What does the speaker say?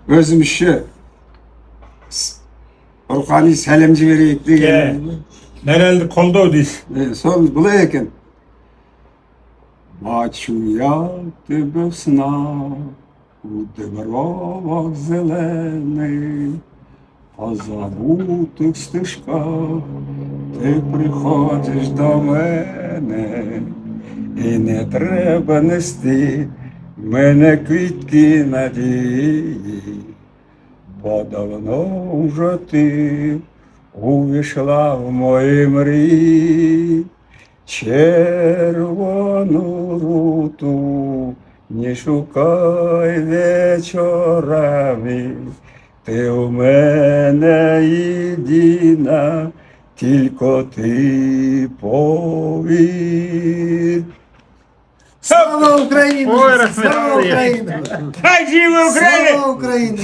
Özüm şu ruhani selam жіберейік деген. Nereldi kolda deysiz. Сол былай екен. Бачу я тебе в снах, у дебровах зелених, по забутих стежках ти приходиш до мене, і не треба нести мене квітки надії, бо давно вже ти увійшла в мої мрії. Червону руту не шукай вечорами, ти у мене єдина, тільки ти повір. Слава Україні! Ой, Слава Україні! Хай живе Україна! Слава Україні!